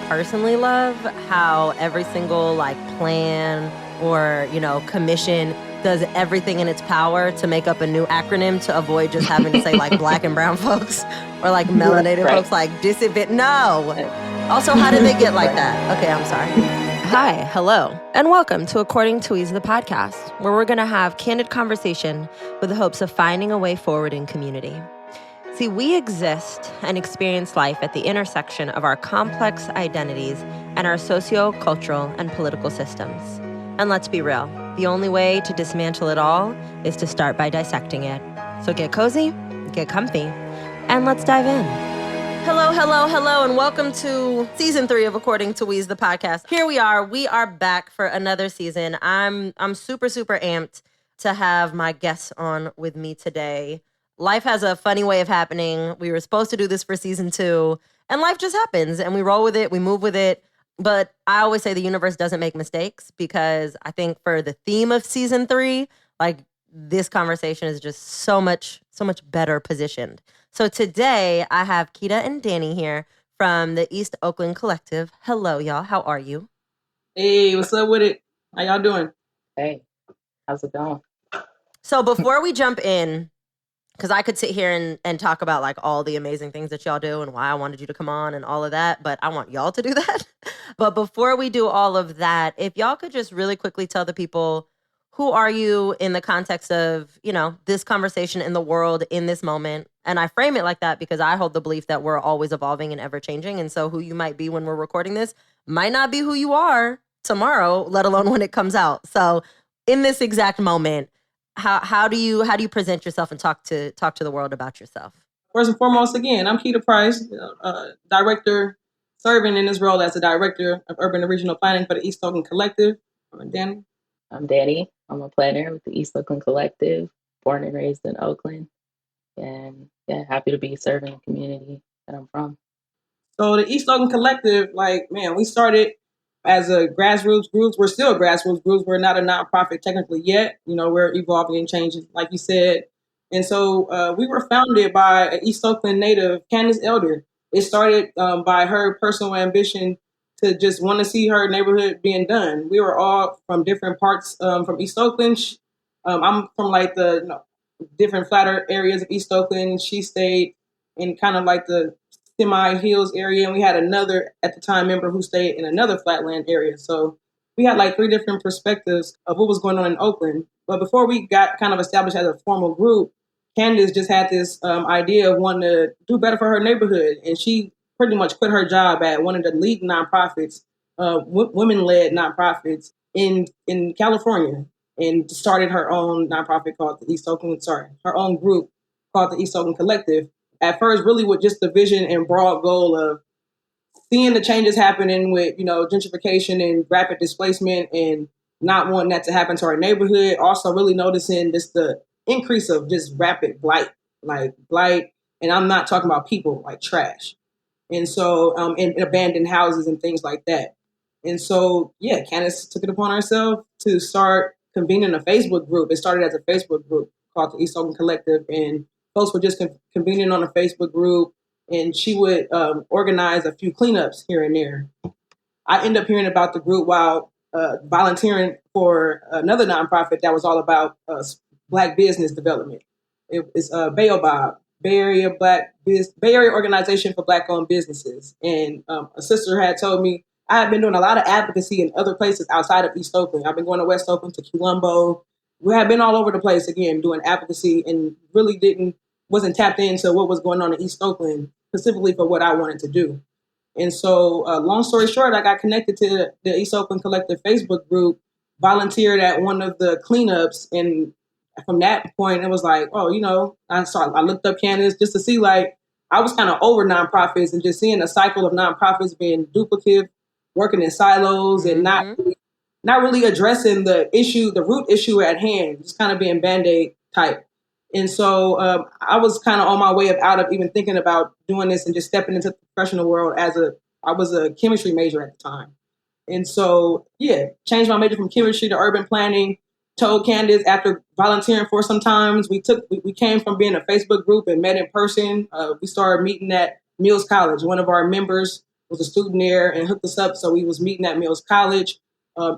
personally love how every single plan or, commission does everything in its power to make up a new acronym to avoid just having to say black and brown folks or melanated folks, disadvantage. No. Also, how did they get like that? Okay, I'm sorry. Hi, hello, and welcome to According to Weeze, the podcast, where we're going to have candid conversation with the hopes of finding a way forward in community. See, we exist and experience life at the intersection of our complex identities and our socio-cultural and political systems. And let's be real, the only way to dismantle it all is to start by dissecting it. So get cozy, get comfy, and let's dive in. Hello, hello, hello, and welcome to season 3 of According to Weeze, the podcast. Here we are back for another season. I'm super, super amped to have my guests on with me today. Life has a funny way of happening. We were supposed to do this for season 2, and life just happens, and we roll with it, we move with it. But I always say the universe doesn't make mistakes, because I think for the theme of season 3, this conversation is just so much better positioned. So today I have Keta and Dani here from the East Oakland Collective. Hello, y'all. How are you? Hey, what's up with it? How y'all doing? Hey, how's it going? So before we jump in, because I could sit here and talk about all the amazing things that y'all do and why I wanted you to come on and all of that, but I want y'all to do that. But before we do all of that, if y'all could just really quickly tell the people, who are you in the context of, this conversation in the world in this moment? And I frame it like that because I hold the belief that we're always evolving and ever changing. And so who you might be when we're recording this might not be who you are tomorrow, let alone when it comes out. So in this exact moment, how do you present yourself and talk to the world about yourself? First and foremost, again, I'm Keta Price, director, serving in this role as the director of urban and regional planning for the East Oakland Collective. I'm Dani. I'm Dani. I'm a planner with the East Oakland Collective, born and raised in Oakland, and happy to be serving the community that I'm from. So the East Oakland Collective, we started as a grassroots group. We're still a grassroots group. We're not a nonprofit technically yet. We're evolving and changing, like you said. And so we were founded by an East Oakland native, Candace Elder. It started by her personal ambition to just want to see her neighborhood being done. We were all from different parts from East Oakland. I'm from the different flatter areas of East Oakland. She stayed in kind of the semi-hills area, and we had another, at the time, member who stayed in another flatland area. So we had 3 different perspectives of what was going on in Oakland. But before we got kind of established as a formal group, Candace just had this idea of wanting to do better for her neighborhood. And she pretty much quit her job at one of the leading nonprofits, women-led nonprofits in California, and started her own nonprofit called the her own group called the East Oakland Collective. At first, really with just the vision and broad goal of seeing the changes happening with, gentrification and rapid displacement, and not wanting that to happen to our neighborhood. Also really noticing just the increase of just rapid blight, and I'm not talking about people, trash. And so, and abandoned houses and things like that. And so, Candace took it upon herself to start convening a Facebook group. It started as a Facebook group called the East Oakland Collective, and folks were just convening on a Facebook group, and she would organize a few cleanups here and there. I ended up hearing about the group while volunteering for another nonprofit that was all about Black business development. It's Baobab, Bay Area Organization for Black-owned businesses. And a sister had told me I had been doing a lot of advocacy in other places outside of East Oakland. I've been going to West Oakland, to Colombo. We had been all over the place, again, doing advocacy, and really wasn't tapped into what was going on in East Oakland, specifically for what I wanted to do. And so, long story short, I got connected to the East Oakland Collective Facebook group, volunteered at one of the cleanups, and from that point, it was I looked up Candace just to see, I was kind of over nonprofits and just seeing a cycle of nonprofits being duplicative, working in silos, and not really addressing the root issue at hand, just kind of being Band-Aid type. And so I was kind of on my way out of even thinking about doing this and just stepping into the professional world I was a chemistry major at the time. And so, changed my major from chemistry to urban planning, told Candace after volunteering for some times, we came from being a Facebook group and met in person. We started meeting at Mills College. One of our members was a student there and hooked us up. So we was meeting at Mills College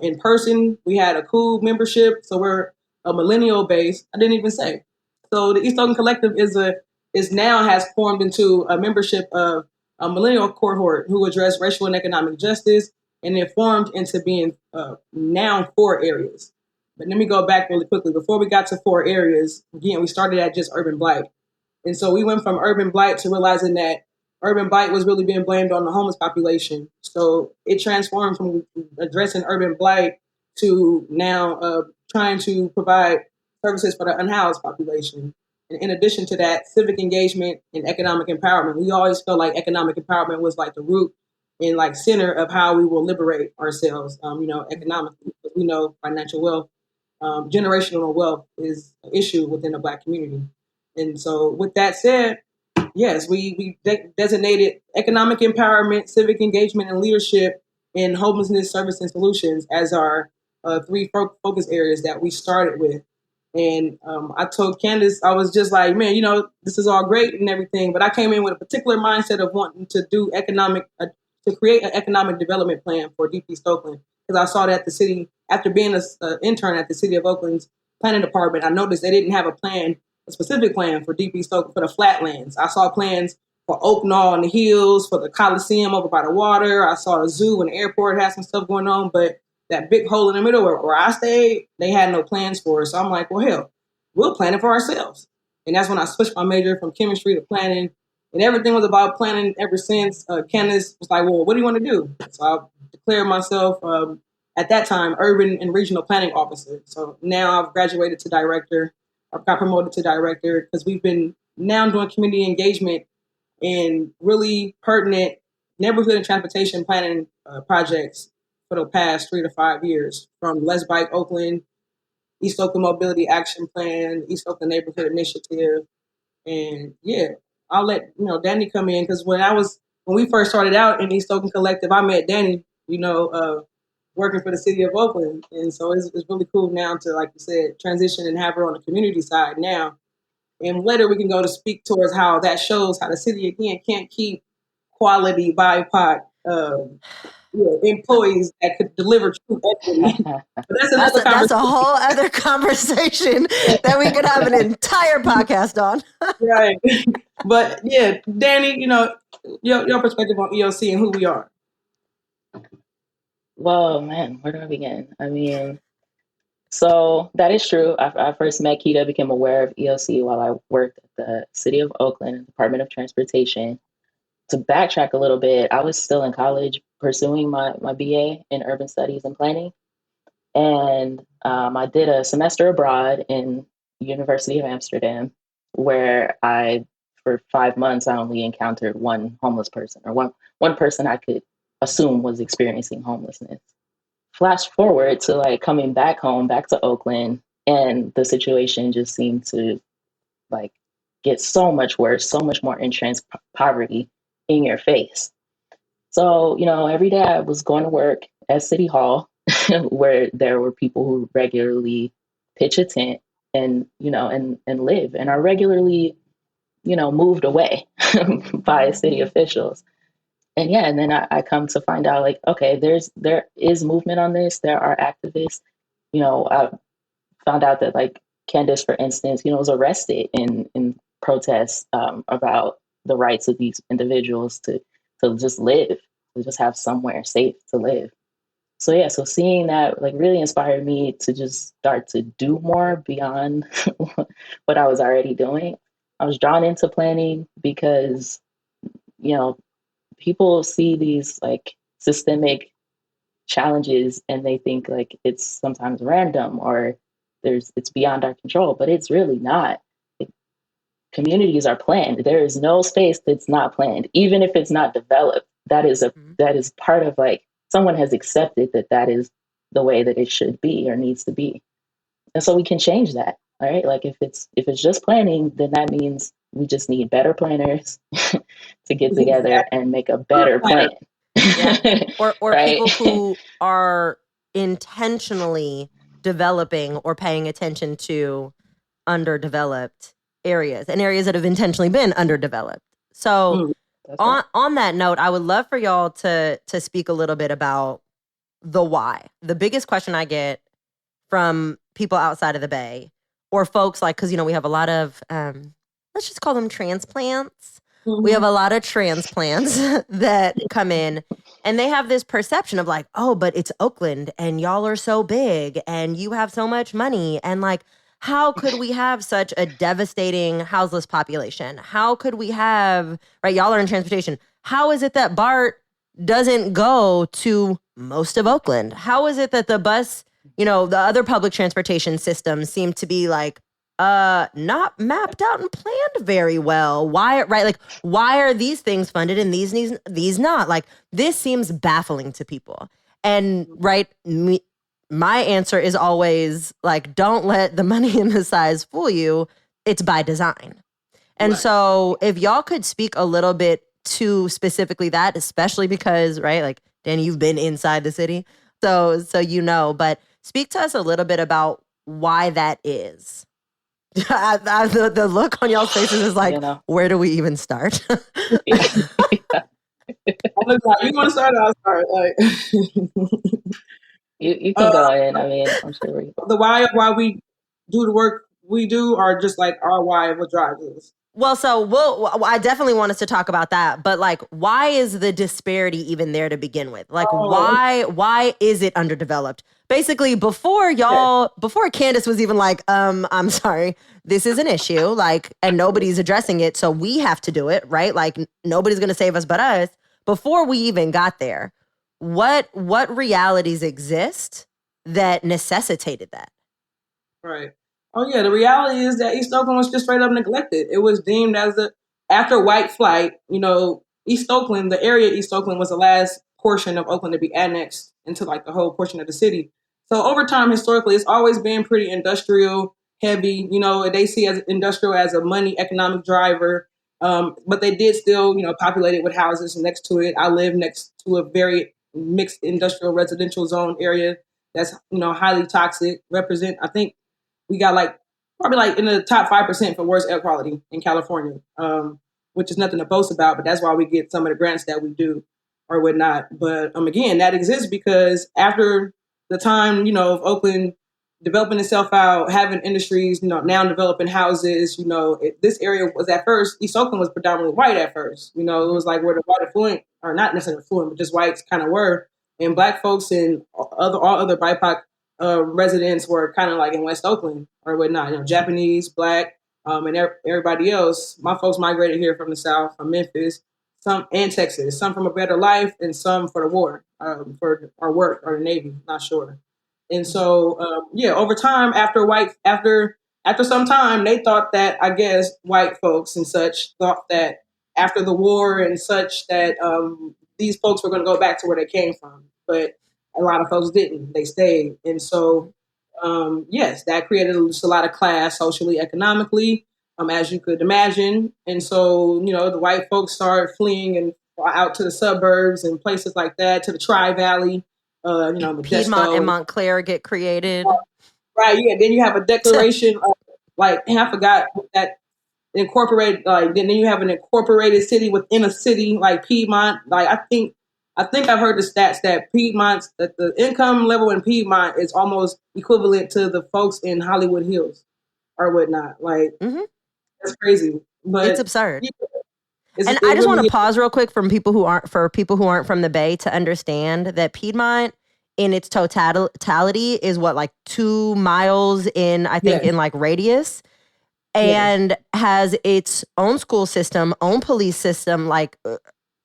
in person. We had a cool membership. So we're a millennial base. I didn't even say. So the East Oakland Collective is now has formed into a membership of a millennial cohort who address racial and economic justice, and it formed into being now 4 areas. But let me go back really quickly. Before we got to 4 areas, again, we started at just urban blight. And so we went from urban blight to realizing that urban blight was really being blamed on the homeless population. So it transformed from addressing urban blight to now trying to provide services for the unhoused population. And in addition to that, civic engagement and economic empowerment. We always felt like economic empowerment was like the root and like center of how we will liberate ourselves, economically. We know financial wealth, generational wealth is an issue within the Black community. And so with that said, yes, we designated economic empowerment, civic engagement, and leadership in homelessness service and solutions as our 3 focus areas that we started with. And I told Candace, I was just like, man, this is all great and everything, but I came in with a particular mindset of wanting to do to create an economic development plan for Deep East Oakland. Because I saw that the city, after being an intern at the City of Oakland's planning department, I noticed they didn't have a specific plan for Deep East Oakland, for the flatlands. I saw plans for Oakland on the hills, for the Coliseum over by the water. I saw a zoo and the airport had some stuff going on, but that big hole in the middle where I stayed, they had no plans for it. So I'm like, well, hell, we'll plan it for ourselves. And that's when I switched my major from chemistry to planning. And everything was about planning ever since. Candace was like, well, what do you want to do? So I declared myself, at that time, urban and regional planning officer. So now I've graduated to director. I've got promoted to director because we've been now doing community engagement and really pertinent neighborhood and transportation planning projects for the past 3 to 5 years, from Let's Bike Oakland, East Oakland Mobility Action Plan, East Oakland Neighborhood Initiative. And yeah, I'll let Danny come in, because when we first started out in East Oakland Collective, I met Danny, working for the City of Oakland. And so it's really cool now to, like you said, transition and have her on the community side now. And later we can go to speak towards how that shows how the city, again, can't keep quality BIPOC employees that could deliver true equity. That's a whole other conversation that we could have an entire podcast on. Right. But yeah, Danny, your perspective on EOC and who we are. Well, man, where do I begin? I mean, so that is true. I first met Keta, became aware of EOC while I worked at the City of Oakland, Department of Transportation. To backtrack a little bit, I was still in college pursuing my BA in urban studies and planning. And I did a semester abroad in University of Amsterdam, where for 5 months, I only encountered one homeless person, or one person I could assume was experiencing homelessness. Flash forward to coming back home, back to Oakland, and the situation just seemed to get so much worse, so much more entrenched poverty in your face. So, every day I was going to work at City Hall where there were people who regularly pitch a tent and live and are regularly, moved away by city officials. And then I come to find out okay, there is movement on this. There are activists. I found out that Candace, for instance, was arrested in protests about the rights of these individuals to just live, to just have somewhere safe to live. So seeing that really inspired me to just start to do more beyond what I was already doing. I was drawn into planning because, people see these systemic challenges and they think it's sometimes random or it's beyond our control, but it's really not. Communities are planned. There is no space that's not planned, even if it's not developed. That is part of someone has accepted that is the way that it should be or needs to be. And so we can change that. All right. If it's just planning, then that means we just need better planners to get together and make a better plan. Yeah. Or right? People who are intentionally developing or paying attention to underdeveloped areas and areas that have intentionally been underdeveloped. So That's right. On that note, I would love for y'all to speak a little bit about the why. The biggest question I get from people outside of the Bay or folks like, because, we have a lot of, let's just call them transplants. Mm-hmm. We have a lot of transplants that come in and they have this perception of like, oh, but it's Oakland and y'all are so big and you have so much money. And like, how could we have such a devastating houseless population? How could we have, right? Y'all are in transportation. How is it that BART doesn't go to most of Oakland? How is it that the bus, the other public transportation systems seem to be like, not mapped out and planned very well? Why, right? Like, why are these things funded and these not? Like, this seems baffling to people. And right, my answer is always like, don't let the money and the size fool you. It's by design. And so if y'all could speak a little bit to specifically that, especially because, right, like, Danny, you've been inside the city. So but speak to us a little bit about why that is. The look on y'all's faces is like, where do we even start? You want to start? I'll start. You can go in. I mean, I'm sure the why we do the work we do are just like our why, what drives us. Well, I definitely want us to talk about that, but like, why is the disparity even there to begin with? Like, why is it underdeveloped? Basically, before Candace was even like, I'm sorry, this is an issue, like, and nobody's addressing it, so we have to do it, right? Like, nobody's going to save us but us. Before we even got there, what realities exist that necessitated that? Right. Oh yeah, the reality is that East Oakland was just straight up neglected. It was deemed as after white flight, East Oakland, the area of East Oakland was the last portion of Oakland to be annexed into like the whole portion of the city. So over time, historically, it's always been pretty industrial heavy. They see as industrial as a money economic driver. But they did still, populate it with houses next to it. I live next to a very mixed industrial residential zone area that's, highly toxic. I think we got probably in the top 5% for worst air quality in California, which is nothing to boast about, but that's why we get some of the grants that we do or whatnot. But again, that exists because after the time, of Oakland developing itself out, having industries, now developing houses, this area was at first, East Oakland was predominantly white at first. It was like where the white affluent, or not necessarily affluent, but just whites kind of were. And Black folks and all other BIPOC residents were kind of like in West Oakland or whatnot, Japanese, Black, and everybody else. My folks migrated here from the South, from Memphis, some and Texas, some from a better life and some for the war, for our work or the Navy, not sure. And so, over time, after some time, they thought that, I guess, white folks and such thought that after the war and such that these folks were going to go back to where they came from. But a lot of folks didn't. They stayed. And so, yes, that created just a lot of class socially, economically, as you could imagine. And so, the white folks started fleeing and out to the suburbs and places like that, to the Tri-Valley. Piedmont and Montclair get created. Right, yeah. Then you have a declaration of, and I forgot that incorporated, then you have an incorporated city within a city, like Piedmont. I think I've heard the stats that that the income level in Piedmont is almost equivalent to the folks in Hollywood Hills or whatnot. That's crazy. But it's absurd. Yeah. I just want to pause real quick for people who aren't from the Bay to understand that Piedmont in its totality is what, 2 miles in, I think, in radius, and has its own school system, own police system,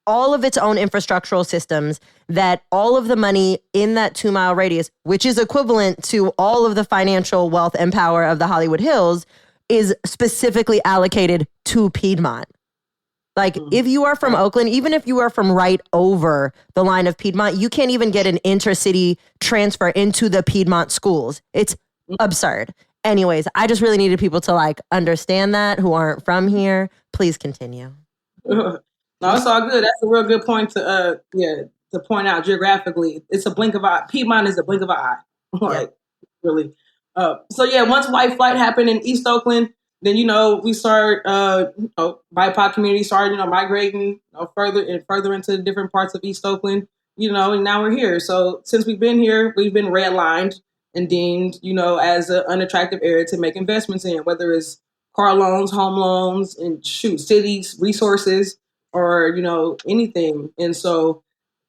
all of its own infrastructural systems, that all of the money in that 2 mile radius, which is equivalent to all of the financial wealth and power of the Hollywood Hills, is specifically allocated to Piedmont. If you are from Oakland, even if you are from right over the line of Piedmont, you can't even get an intercity transfer into the Piedmont schools. It's absurd. Anyways, I just really needed people to understand that who aren't from here. Please continue. No, it's all good. That's a real good point to point out geographically. It's a blink of an eye. Piedmont is a blink of an eye. Really. Once white flight happened in East Oakland, then, we start, BIPOC community started, migrating further and further into different parts of East Oakland, and now we're here. So since we've been here, we've been redlined and deemed, as an unattractive area to make investments in, whether it's car loans, home loans, and cities, resources, or, anything. And so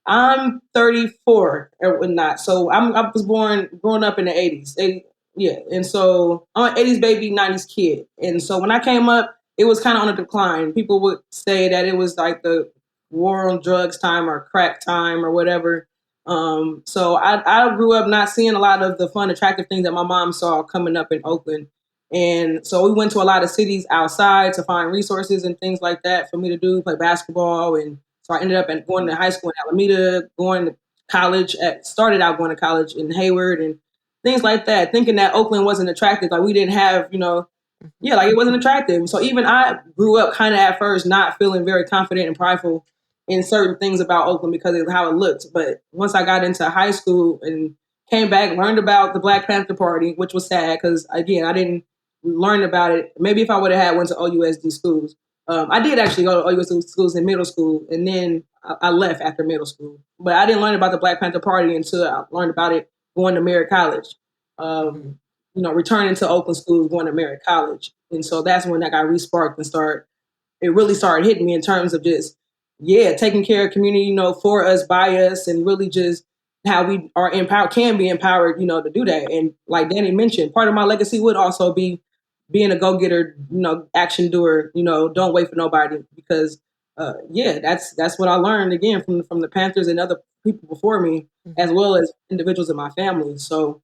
I'm 34 or whatnot. So I was growing up in the 80s. Yeah. And so I'm an 80s baby, 90s kid. And so when I came up, it was kind of on a decline. People would say that it was like the war on drugs time or crack time or whatever. So I grew up not seeing a lot of the fun, attractive things that my mom saw coming up in Oakland. And so we went to a lot of cities outside to find resources and things like that for me to do, play basketball. And so I ended up going to high school in Alameda, going to college, started out going to college in Hayward and things like that, thinking that Oakland wasn't attractive. Like we didn't have, like it wasn't attractive. So even I grew up kind of at first not feeling very confident and prideful in certain things about Oakland because of how it looked. But once I got into high school and came back, learned about the Black Panther Party, which was sad because, again, I didn't learn about it. Maybe if I would have went to OUSD schools. I did actually go to OUSD schools in middle school, and then I left after middle school. But I didn't learn about the Black Panther Party until I learned about it going to Merritt College. Returning to Oakland schools, going to Merritt College. And so that's when that got re-sparked and it really started hitting me in terms of just, taking care of community, for us, by us, and really just how we are empowered, can be empowered, to do that. And like Danny mentioned, part of my legacy would also be being a go-getter, action doer, don't wait for nobody because, that's what I learned again from the Panthers and other people before me, as well as individuals in my family. So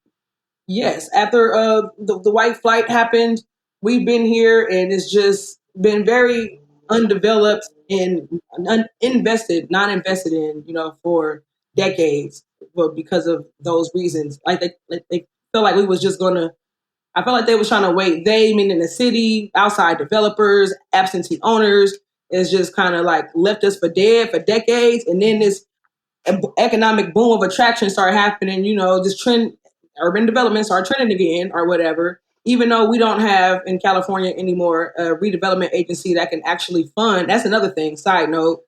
yes, after the white flight happened, we've been here and it's just been very undeveloped and not invested in, for decades, but because of those reasons, like they felt like we was just gonna. I felt like they was trying to wait. They, meaning the city, outside developers, absentee owners, is just kind of like left us for dead for decades. And then this economic boom of attraction started happening, this trend, urban development started trending again or whatever, even though we don't have in California anymore a redevelopment agency that can actually fund. That's another thing, side note.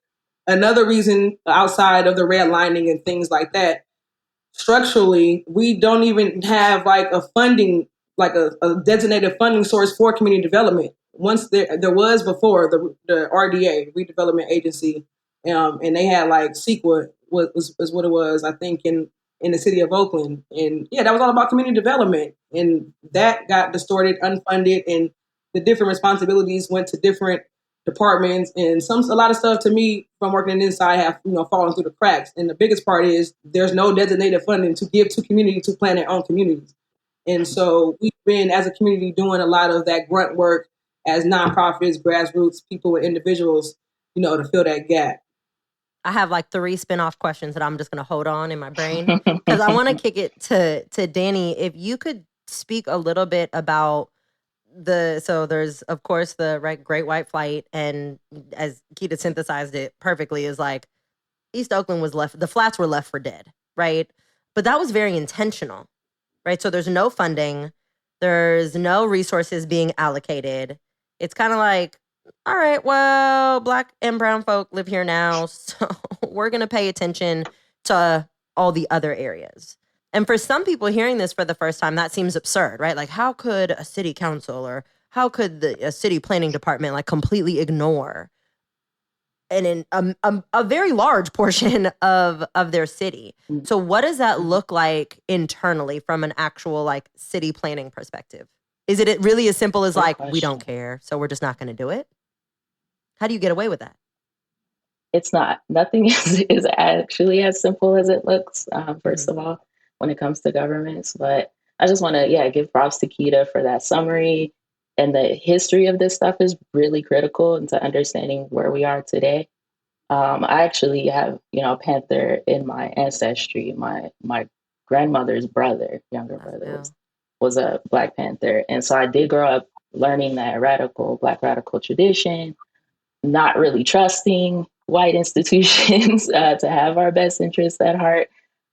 Another reason outside of the redlining and things like that, structurally, we don't even have like a funding, like a designated funding source for community development. Once there was before the RDA, Redevelopment Agency, and they had like CEQA was what it was, I think, in the city of Oakland. And that was all about community development. And that got distorted, unfunded, and the different responsibilities went to different departments. And a lot of stuff to me from working inside have, fallen through the cracks. And the biggest part is there's no designated funding to give to community to plan their own communities. And so we've been, as a community, doing a lot of that grunt work as nonprofits, grassroots, people and individuals, to fill that gap. I have like 3 spin-off questions that I'm just going to hold on in my brain because I want to kick it to Danny. If you could speak a little bit about so there's, of course, the Great White Flight, and as Keta synthesized it perfectly, is like East Oakland was left, the flats were left for dead, right? But that was very intentional, right? So there's no funding, there's no resources being allocated. It's kind of like, all right, well, Black and brown folk live here now, so we're going to pay attention to all the other areas. And for some people hearing this for the first time, that seems absurd, right? Like, how could a city council or how could a city planning department like completely ignore a very large portion of their city? So what does that look like internally from an actual like city planning perspective? Is it really as simple as like, we don't care, so we're just not going to do it? How do you get away with that? It's not. Nothing is actually as simple as it looks, first of all, when it comes to governments. But I just want to, give props to Keta for that summary. And the history of this stuff is really critical into understanding where we are today. I actually have, a Panther in my ancestry. My grandmother's younger brother, was a Black Panther. And so I did grow up learning that Black radical tradition, not really trusting white institutions to have our best interests at heart.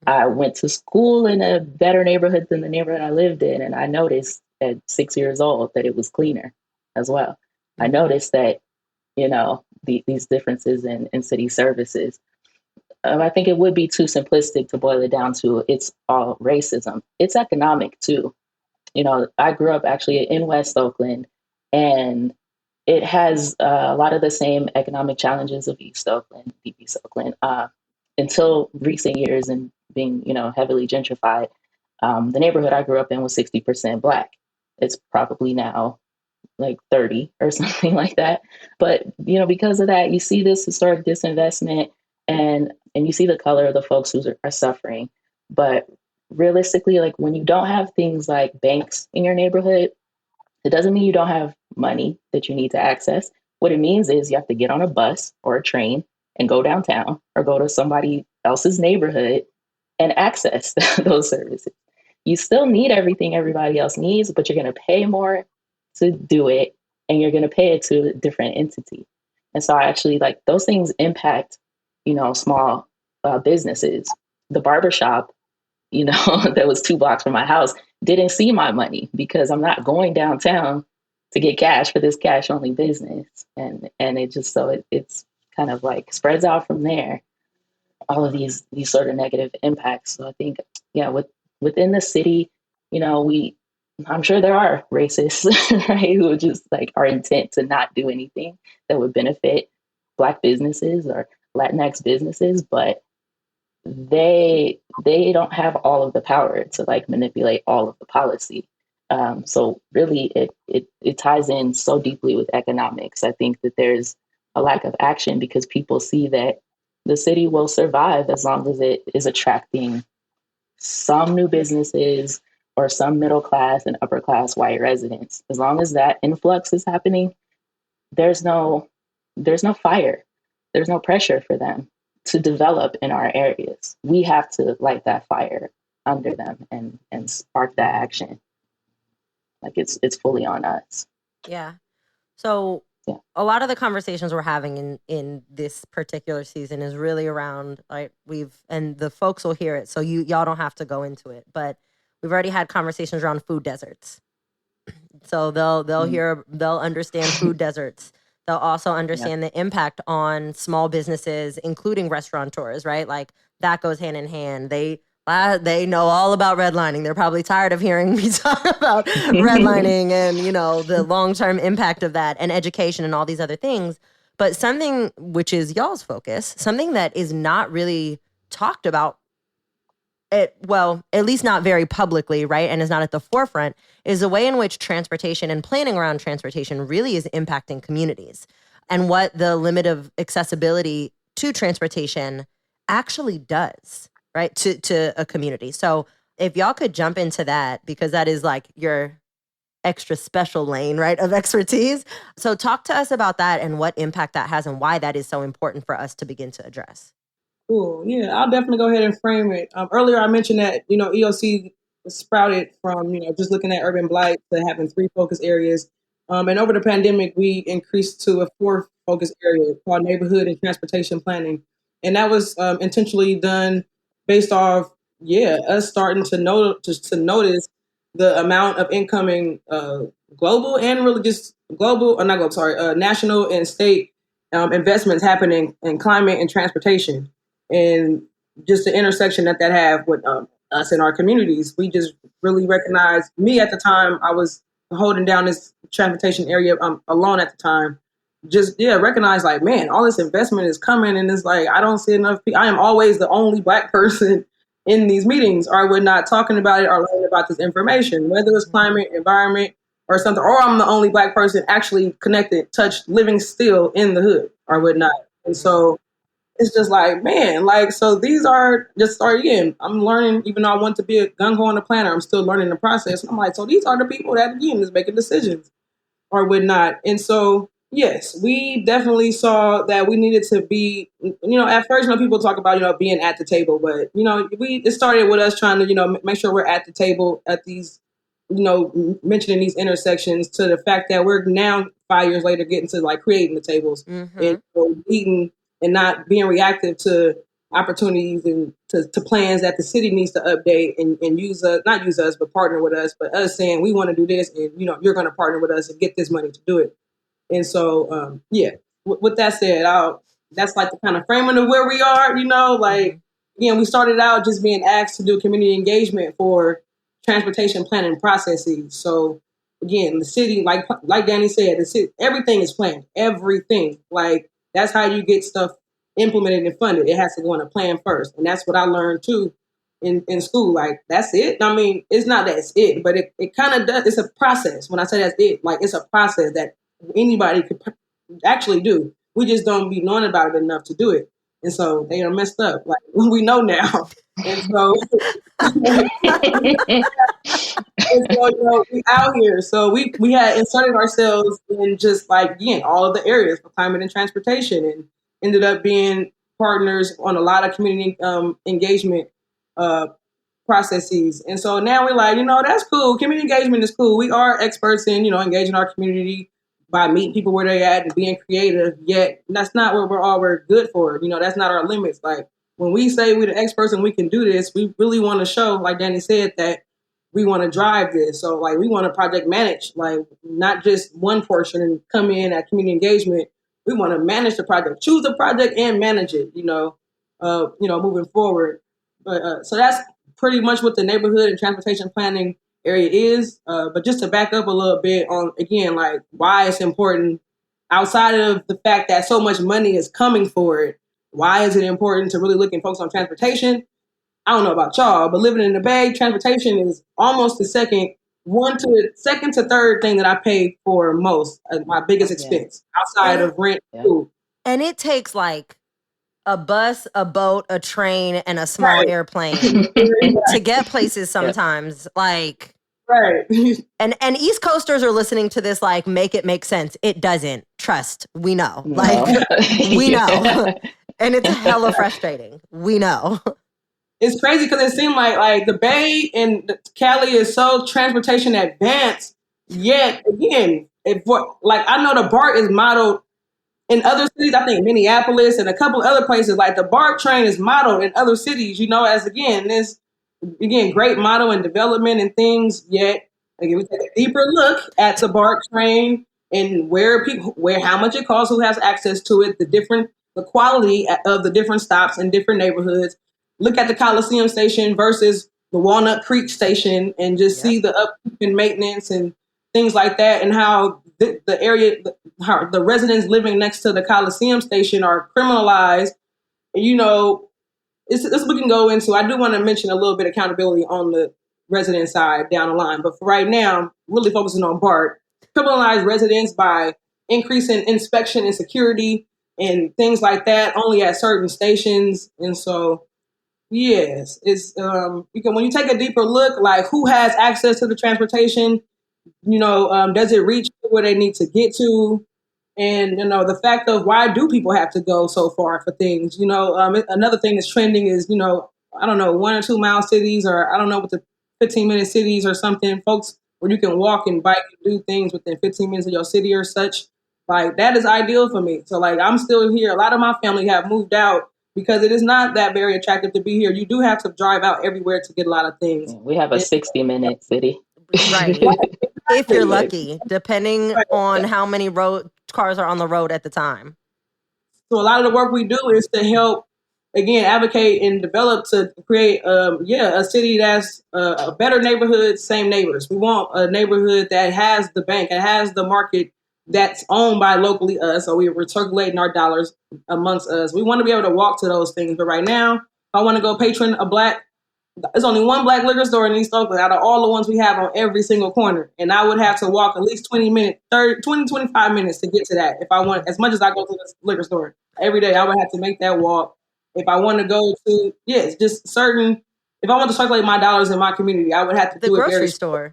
I went to school in a better neighborhood than the neighborhood I lived in. And I noticed at 6 years old that it was cleaner. as well. I noticed that, these differences in city services. I think it would be too simplistic to boil it down to it's all racism. It's economic too. I grew up actually in West Oakland, and it has a lot of the same economic challenges of East Oakland, Deep East Oakland, until recent years and being, heavily gentrified. The neighborhood I grew up in was 60% Black. It's probably now like 30 or something like that. But, because of that, you see this historic disinvestment, and you see the color of the folks who are suffering. But realistically, like when you don't have things like banks in your neighborhood, it doesn't mean you don't have money that you need to access. What it means is you have to get on a bus or a train and go downtown or go to somebody else's neighborhood and access those services. You still need everything everybody else needs, but you're going to pay more to do it, and you're going to pay it to a different entity. And so I actually like those things impact, small businesses. The barbershop, that was 2 blocks from my house didn't see my money because I'm not going downtown to get cash for this cash only business. And it just, so it's kind of like spreads out from there, all of these sort of negative impacts. So I think, within the city, I'm sure there are racists, right, who just like are intent to not do anything that would benefit Black businesses or Latinx businesses, but they don't have all of the power to like manipulate all of the policy. So really, it ties in so deeply with economics. I think that there's a lack of action because people see that the city will survive as long as it is attracting some new businesses or some middle class and upper class white residents. As long as that influx is happening, there's no fire, there's no pressure for them to develop in our areas. We have to light that fire under them and spark that action. Like it's fully on us. Yeah. So a lot of the conversations we're having in this particular season is really around like and the folks will hear it, so y'all don't have to go into it, but we've already had conversations around food deserts. So they'll understand food deserts. They'll also understand the impact on small businesses, including restaurateurs, right? Like that goes hand in hand. They know all about redlining. They're probably tired of hearing me talk about redlining and, the long-term impact of that and education and all these other things. But something which is y'all's focus, something that is not really talked about, at least not very publicly, right? And is not at the forefront, is the way in which transportation and planning around transportation really is impacting communities and what the limit of accessibility to transportation actually does, right, to a community. So if y'all could jump into that, because that is like your extra special lane, right, of expertise. So talk to us about that and what impact that has and why that is so important for us to begin to address. Cool. Yeah, I'll definitely go ahead and frame it. Earlier, I mentioned that, EOC sprouted from, just looking at urban blight to having 3 focus areas. And over the pandemic, we increased to a 4th focus area called neighborhood and transportation planning. And that was intentionally done based off, us starting to notice the amount of incoming global and really just national and state investments happening in climate and transportation. And just the intersection that have with us in our communities. We just really recognized, me at the time, I was holding down this transportation area alone at the time. Just, recognize like, man, all this investment is coming. And it's like, I don't see enough people. I am always the only Black person in these meetings, or we're not talking about it or learning about this information, whether it's climate, environment, or something, or I'm the only Black person actually connected, touched, living still in the hood or whatnot. And so it's just like, man, like, so these are just start again. I'm learning, even though I want to be a gung-ho on the planner, I'm still learning the process. And I'm like, so these are the people that, again, is making decisions or whatnot. And so, yes, we definitely saw that we needed to be, at first, people talk about, being at the table, but, it started with us trying to, make sure we're at the table at these, mentioning these intersections, to the fact that we're now 5 years later getting to like creating the tables and eating and not being reactive to opportunities and to plans that the city needs to update and use us, not use us, but partner with us, but us saying we want to do this and, you're going to partner with us and get this money to do it. And so, with that said, that's like the kind of framing of where we are, like, again, we started out just being asked to do community engagement for transportation planning processes. So again, the city, like Dani said, the city, everything is planned, everything. Like that's how you get stuff implemented and funded. It has to go on a plan first. And that's what I learned too in school. Like that's it. I mean, it's not that it's it, but it kind of does. It's a process. When I say that's it, like it's a process that anybody could actually do. We just don't be knowing about it enough to do it. And so they are messed up. Like we know now. And so, we out here. So we had inserted ourselves in just like, again, all of the areas for climate and transportation and ended up being partners on a lot of community engagement processes. And so now we're like, that's cool. Community engagement is cool. We are experts in, engaging our community by meeting people where they're at and being creative, yet that's not what we're good for. That's not our limits. Like when we say we're the experts and we can do this, we really want to show, like Dani said, that we want to drive this. So like we want to project manage, like not just one portion and come in at community engagement. We want to manage the project, choose the project and manage it, moving forward. But so that's pretty much what the neighborhood and transportation planning area is. But just to back up a little bit on, again, like why it's important outside of the fact that so much money is coming for it. Why is it important to really look and focus on transportation? I don't know about y'all, but living in the Bay, transportation is almost the second to third thing that I pay for most, my biggest expense outside of rent, food. And it takes like a bus, a boat, a train, and a small airplane to get places sometimes. Like, right. And East Coasters are listening to this like, make it make sense. It doesn't. Trust. We know. No. Like, we know. And it's hella frustrating. We know. It's crazy because it seemed like the Bay and Cali is so transportation advanced. Yet, again, I know the BART is modeled in other cities. I think Minneapolis and a couple of other places, like the BART train is modeled in other cities, as this, great model and development and things. Yet, again, we take a deeper look at the BART train and how much it costs, who has access to it, the quality of the different stops in different neighborhoods. Look at the Coliseum station versus the Walnut Creek station and just see the upkeep and maintenance and things like that, and how the area, how the residents living next to the Coliseum station are criminalized. We can go into. I do want to mention a little bit of accountability on the resident side down the line, but for right now, really focusing on BART, criminalize residents by increasing inspection and security and things like that only at certain stations. And so, yes, it's when you take a deeper look, like who has access to the transportation, does it reach where they need to get to? And, the fact of why do people have to go so far for things? Another thing that's trending is, I don't know, 1 or 2 mile cities, or I don't know, what the 15-minute cities or something, folks, where you can walk and bike and do things within 15 minutes of your city or such. Like that is ideal for me. So like, I'm still here. A lot of my family have moved out because it is not that very attractive to be here. You do have to drive out everywhere to get a lot of things. We have a 60-minute city. Right. If you're lucky, depending on how many cars are on the road at the time. So a lot of the work we do is to help, again, advocate and develop to create, a city that's a better neighborhood, same neighbors. We want a neighborhood that has the bank, that has the market that's owned by locally us. So we're circulating our dollars amongst us. We want to be able to walk to those things. But right now, if I want to go patron there's only one Black liquor store in East Oakland out of all the ones we have on every single corner. And I would have to walk at least 25 minutes to get to that. If I want, as much as I go to the liquor store every day, I would have to make that walk. If I want to go to, if I want to circulate my dollars in my community, I would have to do it. The grocery store.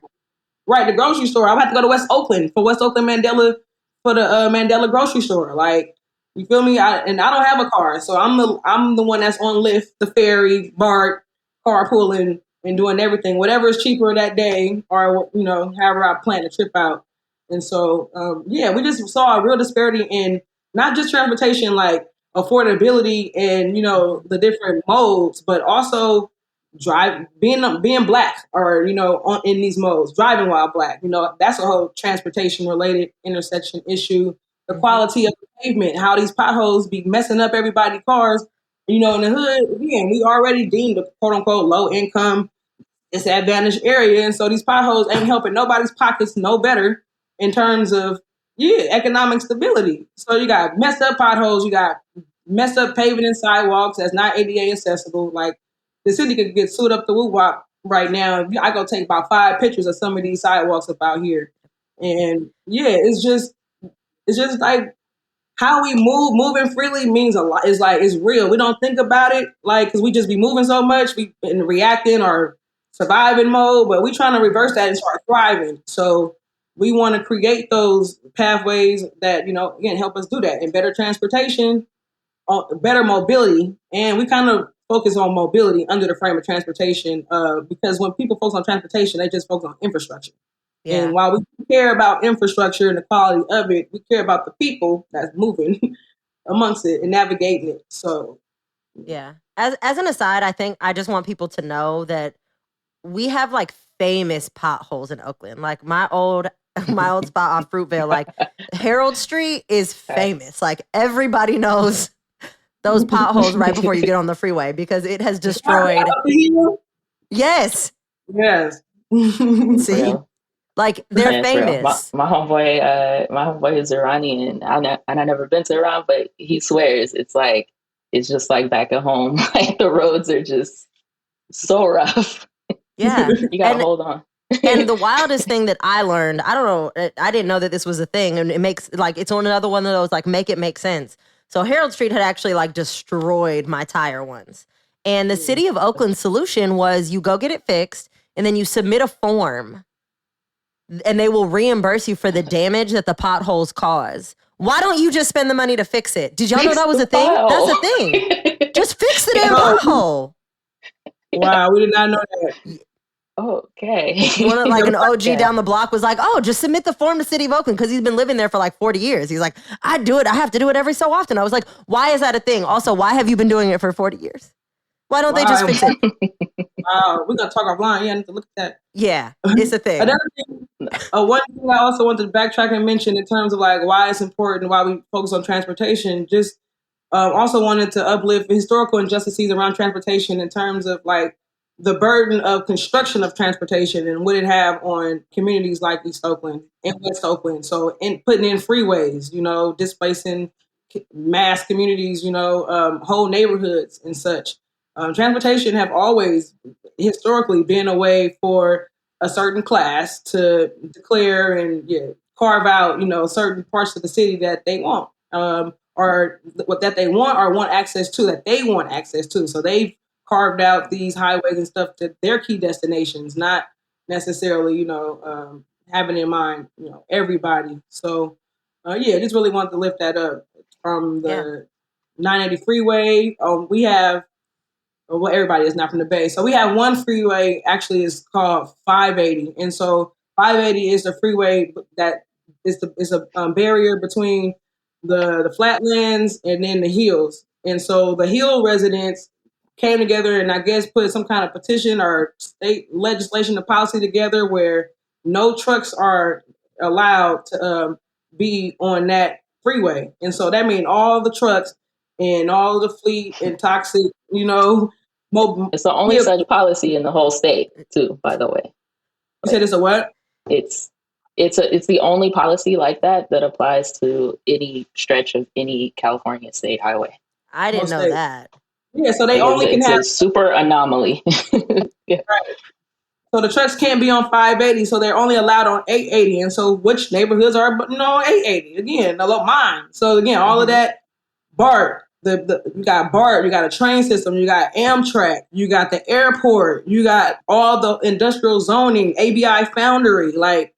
Right, the grocery store. I would have to go to West Oakland for West Oakland Mandela, for the Mandela grocery store. Like, you feel me? And I don't have a car. So I'm the one that's on Lyft, the ferry, BART, carpooling and doing everything, whatever is cheaper that day, or however I plan to trip out. And so we just saw a real disparity in not just transportation, like affordability and, you know, the different modes, but also being black or, you know, in these modes, driving while black, you know, that's a whole transportation related intersection issue. The quality of the pavement, how these potholes be messing up everybody's cars. You know, in the hood, again, we already deemed a quote unquote low income, disadvantaged area. And so these potholes ain't helping nobody's pockets no better in terms of, economic stability. So you got messed up potholes, you got messed up pavement and sidewalks that's not ADA accessible. Like the city could get sued up the woo wop right now. I go take about 5 pictures of some of these sidewalks up out here. And it's just like how we moving freely means a lot. It's real. We don't think about it like because we just be moving so much, we in reacting or surviving mode, but we trying to reverse that and start thriving. So we want to create those pathways that, you know, again, help us do that and better transportation, better mobility. And we kind of focus on mobility under the frame of transportation because when people focus on transportation, they just focus on infrastructure. Yeah. And while we care about infrastructure and the quality of it, we care about the people that's moving amongst it and navigating it. So, yeah. As an aside, I think I just want people to know that we have like famous potholes in Oakland. Like my old spot on Fruitvale, like Harold Street is famous. Like everybody knows those potholes right before you get on the freeway because it has destroyed. Yes. Yes. See. Yeah. Like they're famous. My homeboy is Iranian, and I never been to Iran, but he swears it's just like back at home. Like the roads are just so rough. Yeah, you gotta hold on. And the wildest thing that I learned, I don't know, I didn't know that this was a thing, and it makes like it's on another one of those like make it make sense. So Harold Street had actually like destroyed my tire once, and the city of Oakland's solution was you go get it fixed, and then you submit a form. And they will reimburse you for the damage that the potholes cause. Why don't you just spend the money to fix it? Did y'all know that was a thing? That's a thing. Just fix the damn pothole. Wow, we did not know that. Okay. One of like an OG down the block was like, "Oh, just submit the form to City of Oakland," because he's been living there for like 40 years. He's like, "I do it. I have to do it every so often." I was like, "Why is that a thing?" Also, why have you been doing it for 40 years? Why don't they just fix it? Wow, we're gonna talk offline. Yeah, I need to look at that. Yeah, it's a thing. Another thing, one thing I also wanted to backtrack and mention in terms of like why it's important, why we focus on transportation. Just also wanted to uplift historical injustices around transportation in terms of like the burden of construction of transportation and what it have on communities like East Oakland and West Oakland. So in putting in freeways, you know, displacing mass communities, you know, whole neighborhoods and such. Transportation have always historically been a way for a certain class to declare and carve out, you know, certain parts of the city that they want, or what that they want or want access to that they want access to. So they've carved out these highways and stuff to their key destinations, not necessarily, you know, having in mind, you know, everybody. So, just really wanted to lift that up from the 980 freeway. We have. Well, everybody is not from the Bay. So we have one freeway actually is called 580. And so 580 is the freeway that is a barrier between the flatlands and then the hills. And so the hill residents came together and I guess put some kind of petition or state legislation or policy together where no trucks are allowed to be on that freeway. And so that means all the trucks and all the fleet and toxic, you know, it's the only such policy in the whole state, too, by the way. You said it's a what? It's the only policy like that applies to any stretch of any California state highway. I didn't know that. Yeah, so they only can have a super anomaly. Yeah. Right. So the trucks can't be on 580, so they're only allowed on 880. And so which neighborhoods are, you know, 880? Again, mine. So again, all of that, BART. You got BART, you got a train system, you got Amtrak, you got the airport, you got all the industrial zoning, ABI Foundry, like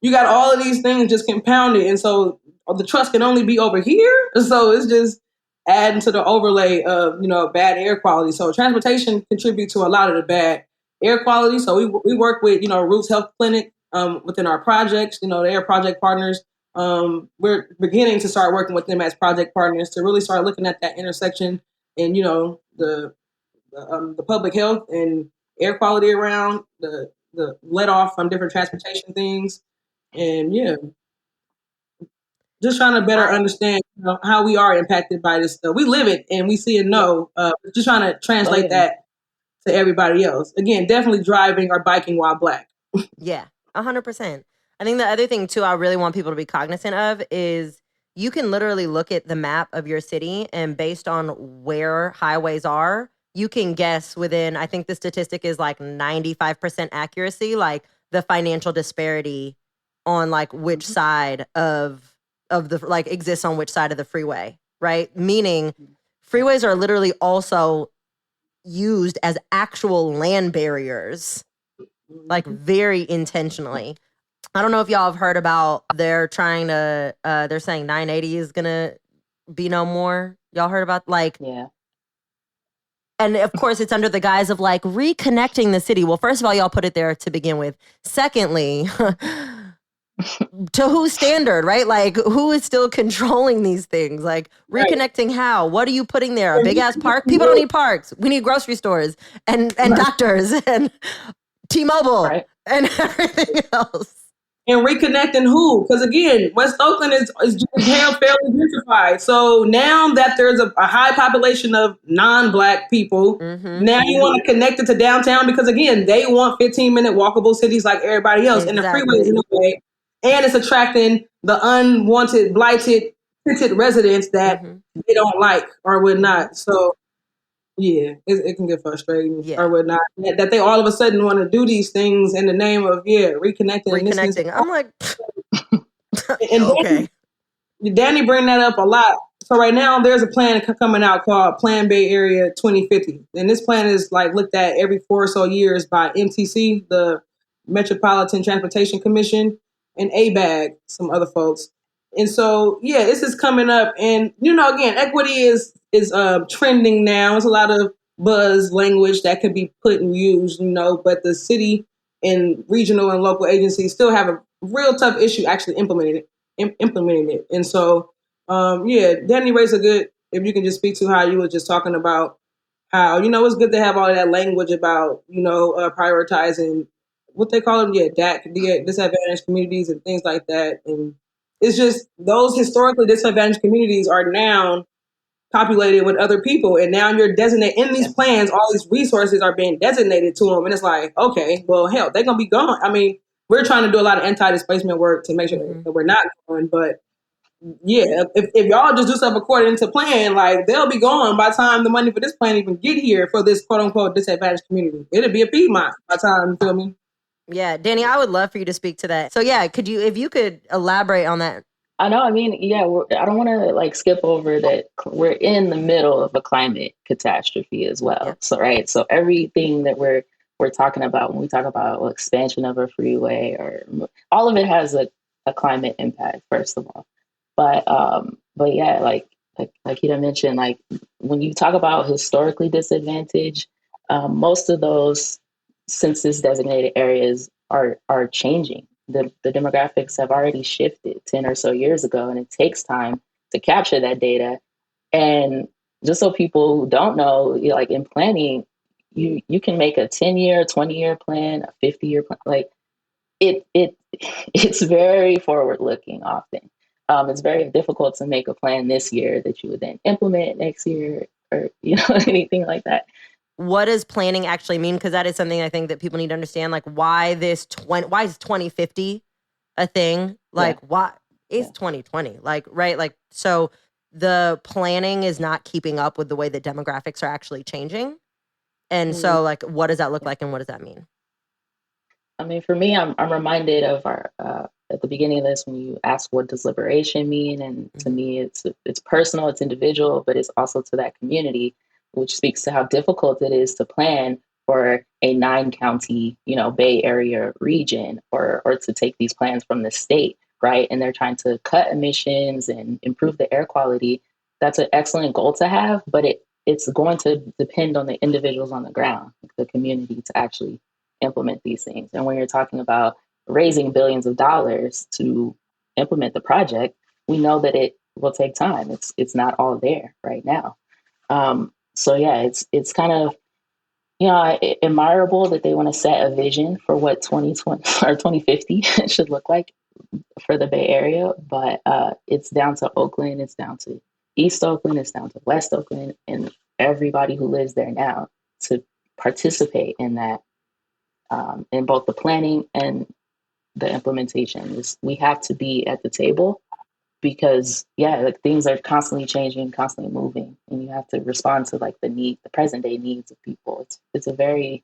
you got all of these things just compounded. And so the trucks can only be over here. So it's just adding to the overlay of, you know, bad air quality. So transportation contributes to a lot of the bad air quality. So we work with, you know, Roots Health Clinic within our projects, you know, the air project partners. we're beginning to start working with them as project partners to really start looking at that intersection and, the public health and air quality around the let off from different transportation things. And just trying to better understand how we are impacted by this stuff. We live it and we see and know. Just trying to translate that to everybody else. Again, definitely driving or biking while Black. Yeah, 100%. I think the other thing too I really want people to be cognizant of is you can literally look at the map of your city and based on where highways are, you can guess within, I think the statistic is like 95% accuracy, like the financial disparity on like which side of the like exists on which side of the freeway, right? Meaning freeways are literally also used as actual land barriers, like very intentionally. I don't know if y'all have heard about they're saying 980 is gonna be no more. Y'all heard about and of course it's under the guise of like reconnecting the city. Well, first of all, y'all put it there to begin with. Secondly, to whose standard, right? Like who is still controlling these things? Like reconnecting how? What are you putting there? A big ass park? People don't need parks. We need grocery stores and doctors and T-Mobile and everything else. And reconnecting who? Because again, West Oakland is fairly gentrified. So now that there's a high population of non-Black people, now you want to connect it to downtown because again, they want 15-minute walkable cities like everybody else. And the freeways in the way. And it's attracting the unwanted, blighted, cis-het residents that they don't like or would not. So yeah, it can get frustrating or whatnot. That they all of a sudden want to do these things in the name of reconnecting. I'm like, and okay. Danny bring that up a lot. So right now there's a plan coming out called Plan Bay Area 2050, and this plan is like looked at every 4 or so years by MTC, the Metropolitan Transportation Commission, and ABAG, some other folks. And so, this is coming up. And, again, equity is trending now. It's a lot of buzz language that can be put and used, but the city and regional and local agencies still have a real tough issue actually implementing it. And so, Danny raised a good, if you can just speak to how you were just talking about how, it's good to have all of that language about, prioritizing what they call them, DAC, disadvantaged communities and things like that. And it's just those historically disadvantaged communities are now populated with other people. And now you're designated in these plans, all these resources are being designated to them. And it's like, okay, well, hell, they're going to be gone. I mean, we're trying to do a lot of anti-displacement work to make sure that we're not going. But if y'all just do stuff according to plan, like they'll be gone by the time the money for this plan even get here for this quote unquote disadvantaged community. It'll be a Piedmont by the time, you feel me? Yeah, Danny, I would love for you to speak to that. So if you could elaborate on that. I know. I mean, I don't want to skip over that. We're in the middle of a climate catastrophe as well. Yeah. So everything that we're talking about when we talk about expansion of a freeway or all of it has a climate impact, first of all. But yeah, like Keta mentioned, when you talk about historically disadvantaged, most of those census designated areas are changing. The demographics have already shifted 10 or so years ago, and it takes time to capture that data. And just so people who don't know, in planning, you can make a 10-year, 20-year plan, a 50-year plan. It's very forward-looking often. It's very difficult to make a plan this year that you would then implement next year or anything like that. What does planning actually mean? Because that is something I think that people need to understand. Why is 2050 a thing? Why is 2020? So the planning is not keeping up with the way that demographics are actually changing. And so what does that look like and what does that mean? I mean, for me, I'm reminded of our at the beginning of this when you asked what does liberation mean, and to me, it's personal, it's individual, but it's also to that community, which speaks to how difficult it is to plan for a 9-county, Bay Area region, or to take these plans from the state, right? And they're trying to cut emissions and improve the air quality. That's an excellent goal to have, but it's going to depend on the individuals on the ground, the community, to actually implement these things. And when you're talking about raising billions of dollars to implement the project, we know that it will take time. It's not all there right now. So yeah, it's kind of, admirable that they want to set a vision for what 2020 or 2050 should look like for the Bay Area. But it's down to Oakland, it's down to East Oakland, it's down to West Oakland, and everybody who lives there now to participate in that, in both the planning and the implementation. We have to be at the table because things are constantly changing, constantly moving, and you have to respond to the present day needs of people. It's a very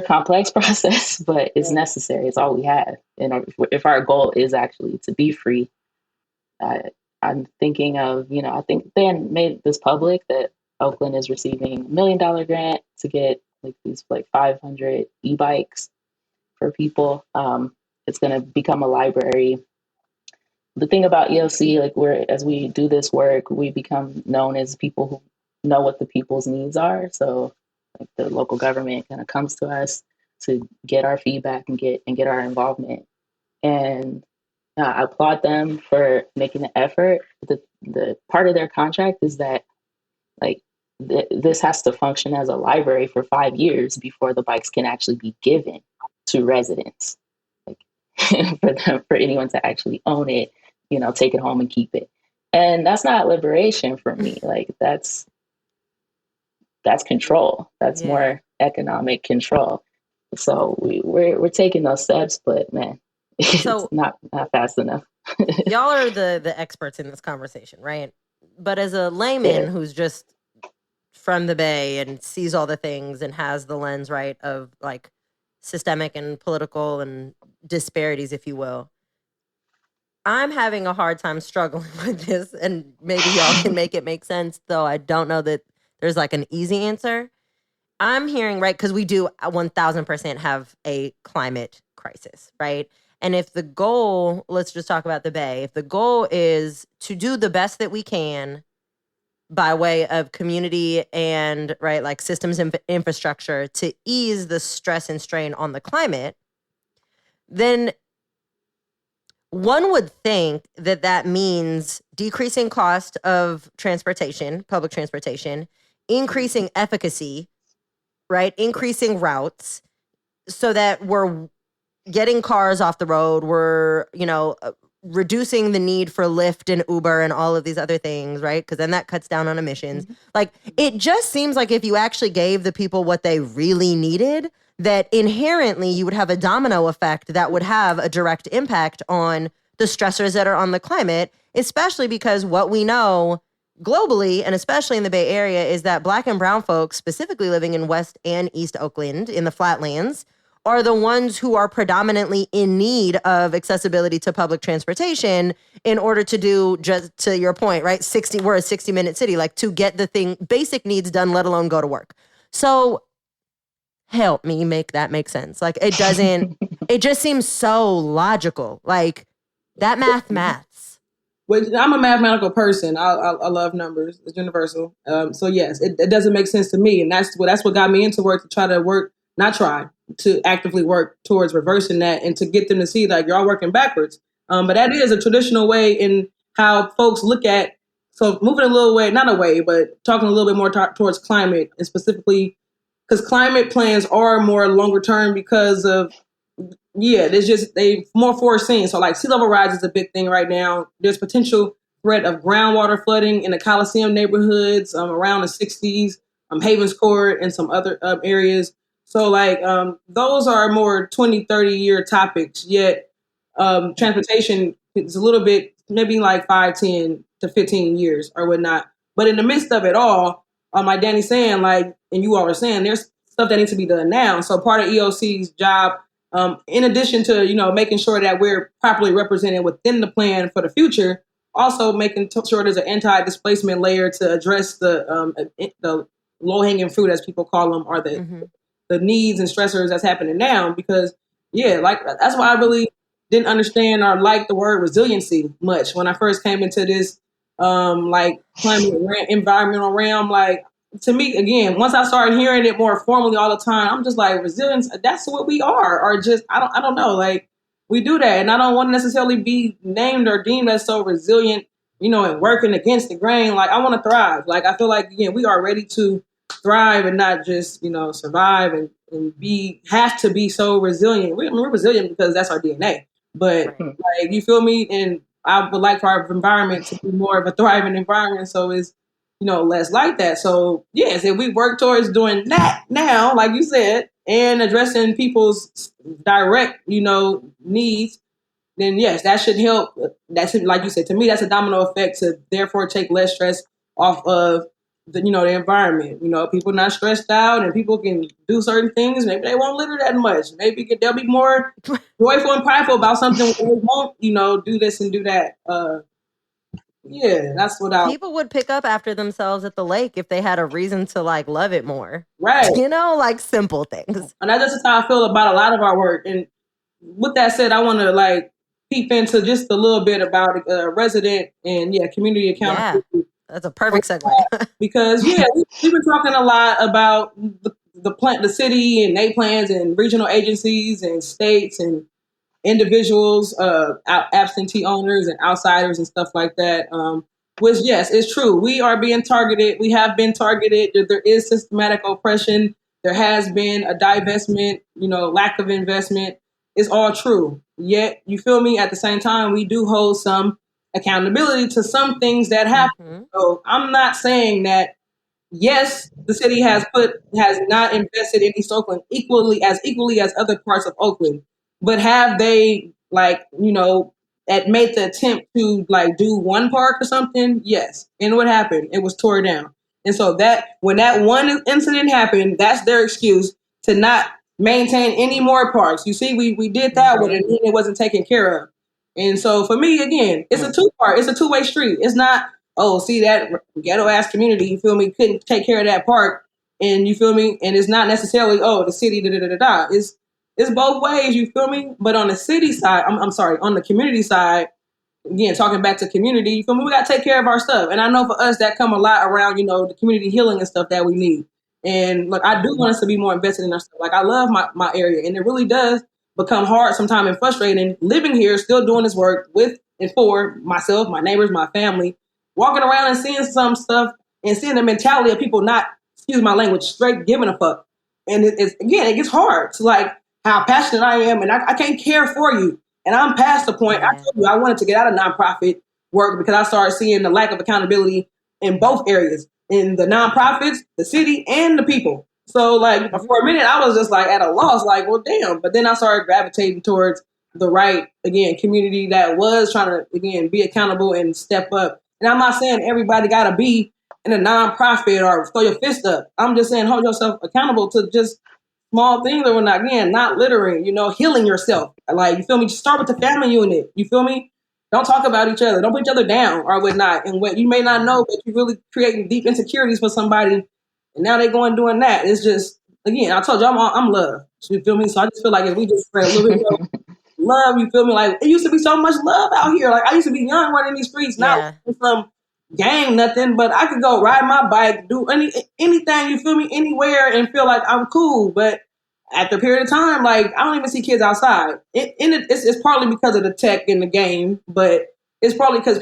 complex process, but it's necessary. It's all we have. And if our goal is actually to be free, I'm thinking of, I think they made this public that Oakland is receiving $1 million grant to get these 500 e-bikes for people. It's going to become a library. The thing about ELC, as we do this work, we become known as people who know what the people's needs are. So the local government kind of comes to us to get our feedback and get our involvement. And I applaud them for making the effort. The part of their contract is that this has to function as a library for 5 years before the bikes can actually be given to residents, for anyone to actually own it, take it home and keep it. And that's not liberation for me. That's control. That's more economic control. So we're taking those steps, but man, it's not fast enough. Y'all are the experts in this conversation, right? But as a layman who's just from the Bay and sees all the things and has the lens, right, of systemic and political and disparities, if you will, I'm having a hard time struggling with this, and maybe y'all can make it make sense, though I don't know that there's an easy answer. I'm hearing, right, because we do 1000% have a climate crisis, right? And if the goal, let's just talk about the Bay, if the goal is to do the best that we can by way of community and, right, systems and infrastructure to ease the stress and strain on the climate, then one would think that means decreasing cost of transportation, public transportation, increasing efficacy, right? Increasing routes so that we're getting cars off the road. We're, reducing the need for Lyft and Uber and all of these other things, right? Because then that cuts down on emissions. It just seems like if you actually gave the people what they really needed, that inherently you would have a domino effect that would have a direct impact on the stressors that are on the climate, especially because what we know globally, and especially in the Bay Area, is that Black and brown folks, specifically living in West and East Oakland in the flatlands, are the ones who are predominantly in need of accessibility to public transportation in order to do, just to your point, right? We're a 60-minute city, to get the basic needs done, let alone go to work. So help me make that make sense. It doesn't, it just seems so logical. That maths. Well, I'm a mathematical person. I love numbers. It's universal. So yes, it doesn't make sense to me. And that's what got me into work, to try to actively work towards reversing that and to get them to see y'all working backwards. But that is a traditional way in how folks look at, so moving a little way, not away, but talking a little bit more towards climate, and specifically because climate plans are more longer term because of, there's just, they more foreseen. So sea level rise is a big thing right now. There's potential threat of groundwater flooding in the Coliseum neighborhoods around the 60s, Havens Court and some other areas. So those are more 20, 30-year topics, yet transportation is a little bit, maybe 5, 10 to 15 years or whatnot. But in the midst of it all, like Danny's saying, and you all were saying, there's stuff that needs to be done now. So part of EOC's job, in addition to, making sure that we're properly represented within the plan for the future, also making sure there's an anti-displacement layer to address the low-hanging fruit, as people call them, or the needs and stressors that's happening now. Because that's why I really didn't understand or like the word resiliency much when I first came into this climate environmental realm. To me, again, once I started hearing it more formally all the time, I'm just resilience, that's what we are, or just I don't know, we do that. And I don't want to necessarily be named or deemed as so resilient, and working against the grain. Like, I want to thrive. Like, I feel like, again, we are ready to thrive and not just, survive and have to be so resilient. We're resilient because that's our DNA. But like, you feel me? And I would like for our environment to be more of a thriving environment. So it's, less like that. So yes, if we work towards doing that now, like you said, and addressing people's direct, needs, then yes, that should help. That's, like you said, to me, that's a domino effect to therefore take less stress off of the environment. People not stressed out and people can do certain things. Maybe they won't litter that much. Maybe they'll be more joyful and prideful about something when they won't, do this and do that. Yeah, that's what people would pick up after themselves at the lake if they had a reason to like love it more. Right. Like simple things. And that's just how I feel about a lot of our work. And with that said, I want to like peep into just a little bit about resident and community accountability. Yeah, that's a perfect segue. Because we've been talking a lot about the city and they plans and regional agencies and states and individuals, absentee owners and outsiders and stuff like that. Which, yes, it's true. We are being targeted. We have been targeted. There is systematic oppression. There has been a divestment, lack of investment. It's all true. Yet, you feel me? At the same time, we do hold some accountability to some things that happen. Mm-hmm. So I'm not saying that, yes, the city has not invested in East Oakland equally as other parts of Oakland. But have they, made the attempt to, do one park or something? Yes. And what happened? It was tore down. And so when that one incident happened, that's their excuse to not maintain any more parks. You see, we did that one and it wasn't taken care of. And so for me, again, it's a two-part. It's a two-way street. It's not, that ghetto-ass community, you feel me, couldn't take care of that park. And you feel me? And it's not necessarily, the city, da-da-da-da-da. It's both ways, you feel me? But on the city side, on the community side, again, talking back to community, you feel me? We got to take care of our stuff. And I know for us, that come a lot around, the community healing and stuff that we need. And look, I do want us to be more invested in our stuff. Like, I love my area. And it really does become hard sometimes and frustrating living here, still doing this work with and for myself, my neighbors, my family, walking around and seeing some stuff and seeing the mentality of people not, excuse my language, straight giving a fuck. And it gets hard to how passionate I am, and I can't care for you. And I'm past the point. Yeah. I told you I wanted to get out of nonprofit work because I started seeing the lack of accountability in both areas, in the nonprofits, the city, and the people. So for a minute, I was just at a loss, well, damn. But then I started gravitating towards the right, again, community that was trying to, again, be accountable and step up. And I'm not saying everybody got to be in a nonprofit or throw your fist up. I'm just saying hold yourself accountable to just small things or not, again, not littering, healing yourself. You feel me? Just start with the family unit. You feel me? Don't talk about each other. Don't put each other down or whatnot. And what you may not know, but you're really creating deep insecurities for somebody. And now they're going doing that. It's just, again, I told you, I'm love. You feel me? So I just feel like if we just spread a little bit of love, you feel me? It used to be so much love out here. I used to be young running these streets, not some gang, nothing, but I could go ride my bike, do anything, you feel me, anywhere and feel like I'm cool. But at the period of time, I don't even see kids outside. It's partly because of the tech in the game, but it's probably because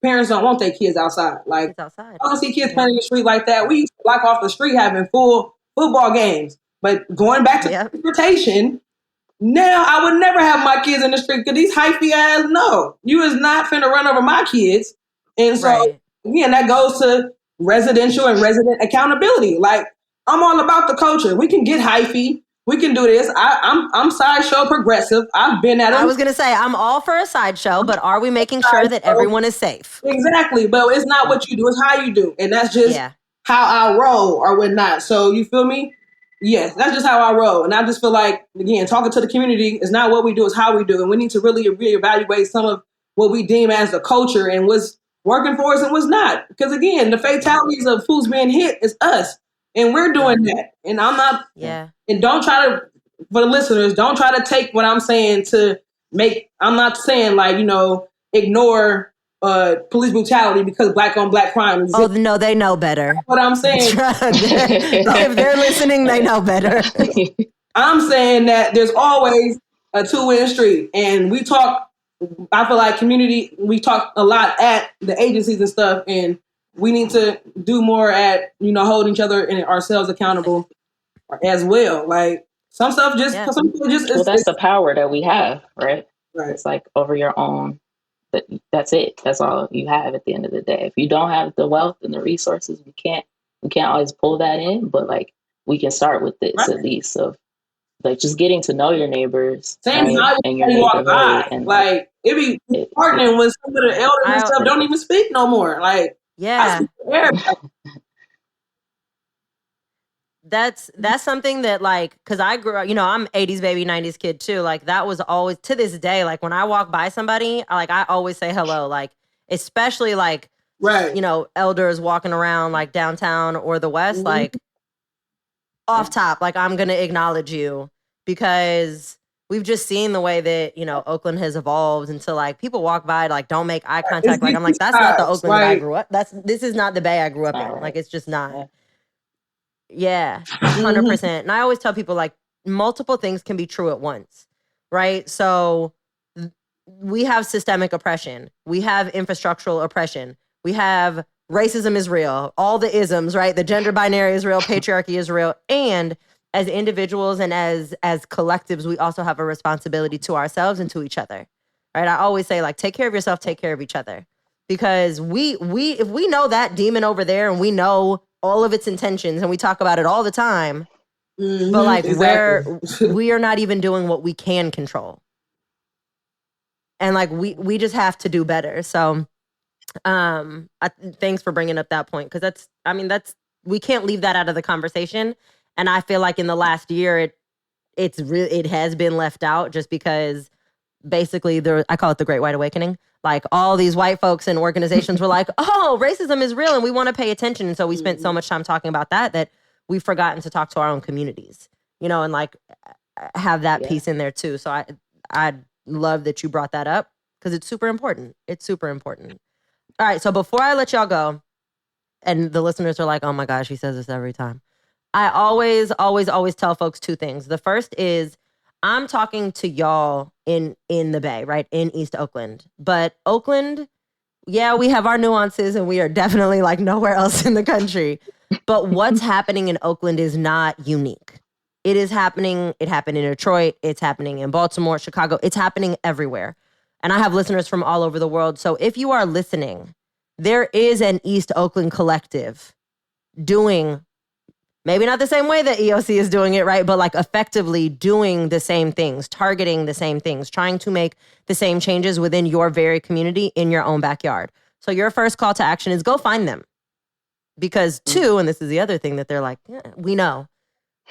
parents don't want their kids outside. It's outside. I don't see kids playing in the street like that. We used to block off the street having full football games. But going back to transportation, now I would never have my kids in the street because these hyphy ass, no, you is not finna run over my kids. And so, again, that goes to residential and resident accountability. I'm all about the culture. We can get hyphy. We can do this. I'm sideshow progressive. I've been at it. I was going to say, I'm all for a sideshow, but are we making sure that everyone is safe? Exactly. But it's not what you do. It's how you do. And that's just how I roll or whatnot. So you feel me? Yes, that's just how I roll. And I just feel like, again, talking to the community is not what we do, it's how we do. And we need to really reevaluate some of what we deem as the culture and what's working for us and what's not. Because, again, the fatalities of who's being hit is us. And we're doing that. And I'm not. Yeah. And don't try to, for the listeners, don't try to take what I'm saying to make, I'm not saying ignore police brutality because black on black crime is. Oh, no, they know better. That's what I'm saying. If they're listening, they know better. I'm saying that there's always a two-way street. And we talk, I feel like community, we talk a lot at the agencies and stuff, and we need to do more at, holding each other and ourselves accountable as well. Like some stuff just, some people just, well, that's the power that we have, right? Right. It's like over your own, that's it. That's all you have at the end of the day. If you don't have the wealth and the resources, we can't always pull that in, but like we can start with this at least of like just getting to know your neighbors, same right? And your neighborhood, and like it be partnering with some of the elders and stuff don't even speak no more. Like that's something that like, because I grew up, I'm 80s baby, 90s kid too. Like that was always, to this day, like when I walk by somebody, like I always say hello, like especially like elders walking around like downtown or the West, like off top, like I'm gonna acknowledge you, because we've just seen the way that Oakland has evolved into like people walk by, like don't make eye contact. Like I'm like, that's not the Oakland that I grew up. This is not the Bay I grew up in. Like it's just not. Yeah, 100%. And I always tell people like multiple things can be true at once, right? So we have systemic oppression, we have infrastructural oppression, we have racism is real, all the isms, right? The gender binary is real, patriarchy is real, and as individuals and as collectives, we also have a responsibility to ourselves and to each other, right? I always say like, take care of yourself, take care of each other, because if we know that demon over there and we know all of its intentions and we talk about it all the time, but like we are not even doing what we can control, and like we just have to do better. So thanks for bringing up that point, because that's we can't leave that out of the conversation. And I feel like in the last year it has been left out, just because basically I call it the Great White Awakening. Like all these white folks and organizations were like, oh, racism is real and we want to pay attention. And so we spent so much time talking about that we've forgotten to talk to our own communities, and like have that piece in there too. So I love that you brought that up, because it's super important. It's super important. All right. So before I let y'all go, and the listeners are like, oh my gosh, he says this every time. I always, always, always tell folks two things. The first is I'm talking to y'all in the Bay, right? In East Oakland. But Oakland, yeah, we have our nuances and we are definitely like nowhere else in the country. But what's happening in Oakland is not unique. It is happening. It happened in Detroit. It's happening in Baltimore, Chicago. It's happening everywhere. And I have listeners from all over the world. So if you are listening, there is an East Oakland collective doing, maybe not the same way that EOC is doing it, right? But like effectively doing the same things, targeting the same things, trying to make the same changes within your very community in your own backyard. So your first call to action is go find them. Because two, and this is the other thing that they're like, we know.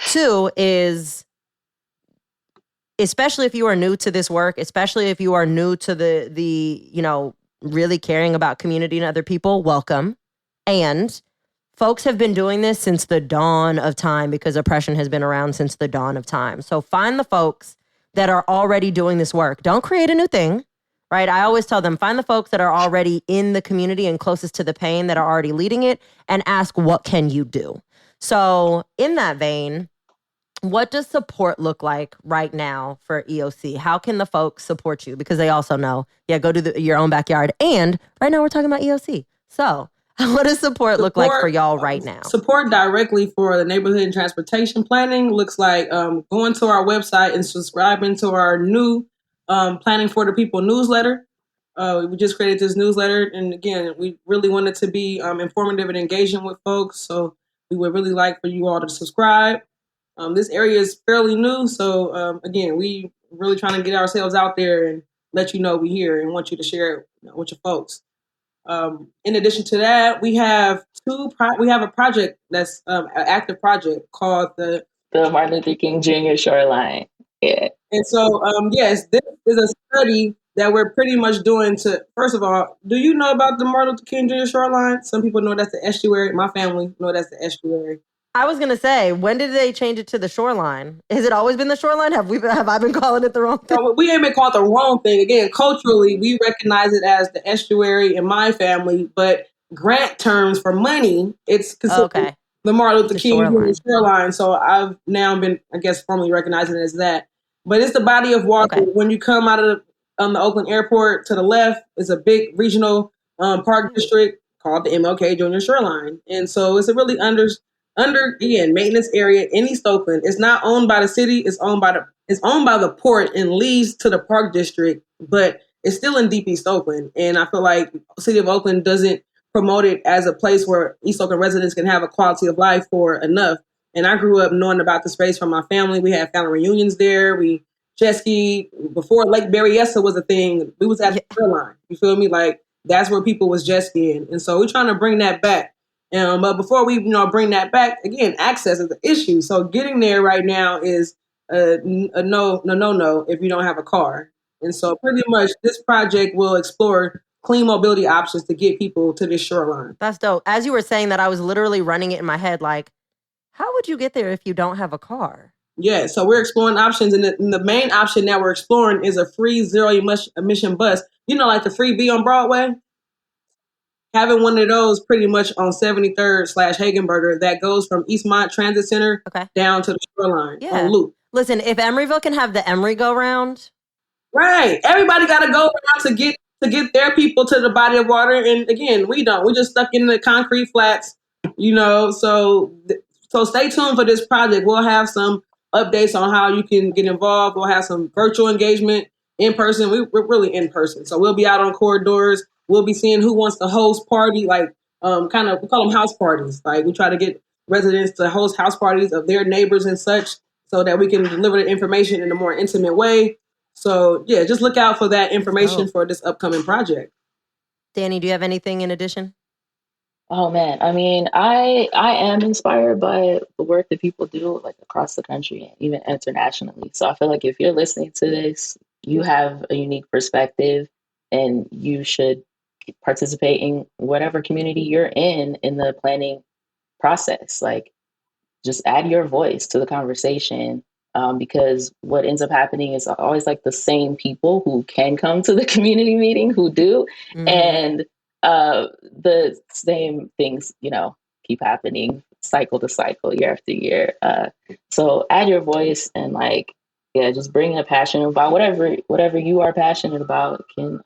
Two is, especially if you are new to this work, especially if you are new to the really caring about community and other people, welcome. And folks have been doing this since the dawn of time, because oppression has been around since the dawn of time. So find the folks that are already doing this work. Don't create a new thing, right? I always tell them, find the folks that are already in the community and closest to the pain, that are already leading it, and ask, what can you do? So in that vein, what does support look like right now for EOC? How can the folks support you? Because they also know, go to your own backyard. And right now we're talking about EOC. So what does support look like for y'all right now? Support directly for the neighborhood and transportation planning looks like going to our website and subscribing to our new Planning for the People newsletter. We just created this newsletter. And again, we really wanted to be informative and engaging with folks. So we would really like for you all to subscribe. This area is fairly new. So again, we really trying to get ourselves out there and let you know we're here and want you to share it with your folks. In addition to that, we have a project that's an active project called the Martin Luther King Jr. Shoreline. Yeah. And so, yes, this is a study that we're pretty much doing to, first of all, do you know about the Martin Luther King Jr. Shoreline? Some people know that's the estuary. My family know that's the estuary. I was going to say, when did they change it to the shoreline? Has it always been the shoreline? Have I been calling it the wrong thing? No, we ain't been called the wrong thing. Again, culturally, we recognize it as the estuary in my family, but grant terms for money, it's considered the Martin Luther King Jr. Shoreline. So I've now been, I guess, formally recognizing it as that. But it's the body of water. Okay. When you come out of the Oakland airport to the left is a big regional park district called the MLK Junior Shoreline. And so it's a really under again maintenance area in East Oakland. It's not owned by the city. It's owned by the port and leads to the park district, but it's still in deep East Oakland. And I feel like the city of Oakland doesn't promote it as a place where East Oakland residents can have a quality of life for enough. And I grew up knowing about the space from my family. We had family reunions there. We jet ski before Lake Berryessa was a thing. We was at the shoreline. You feel me? Like that's where people was jet skiing. And so we're trying to bring that back. But before we bring that back, again, access is the issue. So getting there right now is a no if you don't have a car. And so pretty much this project will explore clean mobility options to get people to this shoreline. That's dope. As you were saying that, I was literally running it in my head like, how would you get there if you don't have a car? Yeah, so we're exploring options, and the main option that we're exploring is a free zero emission bus. Like the free B on Broadway? Having one of those pretty much on 73rd / Hagenberger that goes from Eastmont Transit Center down to the shoreline on loop. Listen, if Emeryville can have the Emery go round. Right. Everybody got to go around to get their people to the body of water. And again, we don't. We're just stuck in the concrete flats, So stay tuned for this project. We'll have some updates on how you can get involved. We'll have some virtual engagement in person. We're really in person. So we'll be out on corridors. We'll be seeing who wants to host party, like we call them house parties. Like we try to get residents to host house parties of their neighbors and such so that we can deliver the information in a more intimate way. So yeah, just look out for that information for this upcoming project. Dani, do you have anything in addition? Oh man, I mean, I am inspired by the work that people do like across the country and even internationally. So I feel like if you're listening to this, you have a unique perspective and you should participate in whatever community you're in the planning process. Like just add your voice to the conversation. Because what ends up happening is always like the same people who can come to the community meeting who do. Mm-hmm. And the same things, keep happening cycle to cycle, year after year. So add your voice and just bring a passion about whatever you are passionate about can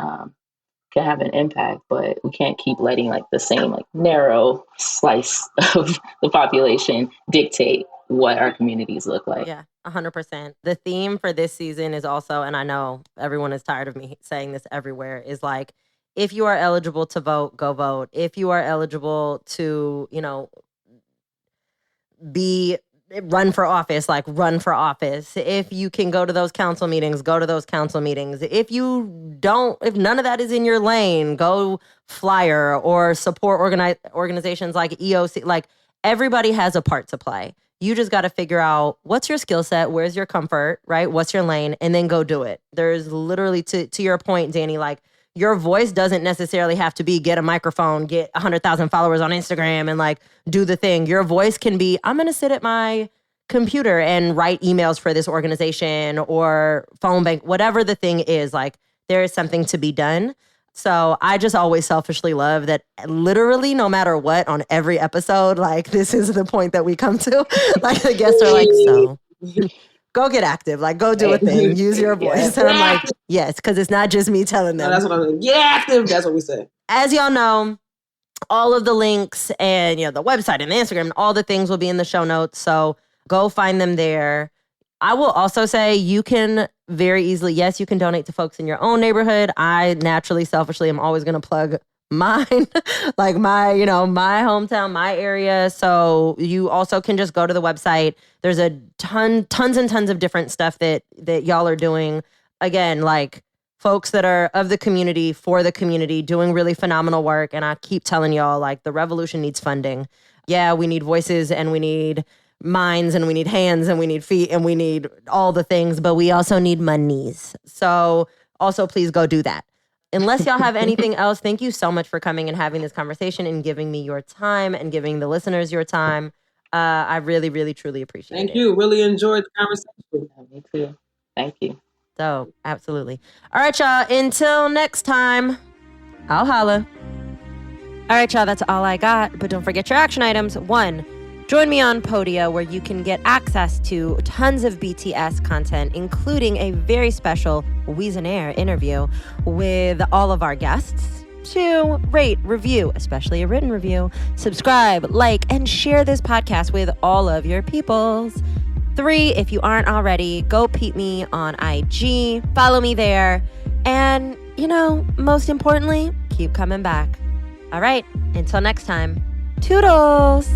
have an impact, but we can't keep letting the same narrow slice of the population dictate what our communities look like. Yeah, 100%. The theme for this season is also, and I know everyone is tired of me saying this everywhere, is if you are eligible to vote, go vote. If you are eligible to, run for office, run for office. If you can go to those council meetings, go to those council meetings. If none of that is in your lane, go flyer or support organizations like EOC. Everybody has a part to play. You just got to figure out what's your skill set, where's your comfort, right? What's your lane, and then go do it. There's literally, to your point, Dani, your voice doesn't necessarily have to be get a microphone, get 100,000 followers on Instagram and do the thing. Your voice can be, I'm going to sit at my computer and write emails for this organization or phone bank, whatever the thing is. There is something to be done. So I just always selfishly love that literally no matter what on every episode, this is the point that we come to. The guests are so go get active, go do a thing, use your voice. And I'm yes, because it's not just me telling them. No, that's what I'm saying. Get active. That's what we say. As y'all know, all of the links and the website and the Instagram and all the things will be in the show notes. So go find them there. I will also say you can very easily, yes, you can donate to folks in your own neighborhood. I naturally, selfishly, am always going to plug mine, my hometown, my area. So you also can just go to the website. There's a tons and tons of different stuff that y'all are doing. Again, folks that are of the community, for the community, doing really phenomenal work. And I keep telling y'all, the revolution needs funding. Yeah, we need voices and we need minds and we need hands and we need feet and we need all the things, but we also need monies. So also please go do that. Unless y'all have anything else, thank you so much for coming and having this conversation and giving me your time and giving the listeners your time. I really, really, truly appreciate it. Thank you. Really enjoyed the conversation. Yeah, me too. Thank you. So, absolutely. All right, y'all. Until next time, I'll holla. All right, y'all. That's all I got. But don't forget your action items. 1, Join me on Podia, where you can get access to tons of BTS content, including a very special Weeze interview with all of our guests. 2, rate, review, especially a written review, subscribe, like, and share this podcast with all of your peoples. 3, if you aren't already, go peep me on IG, follow me there, and, most importantly, keep coming back. All right, until next time, toodles!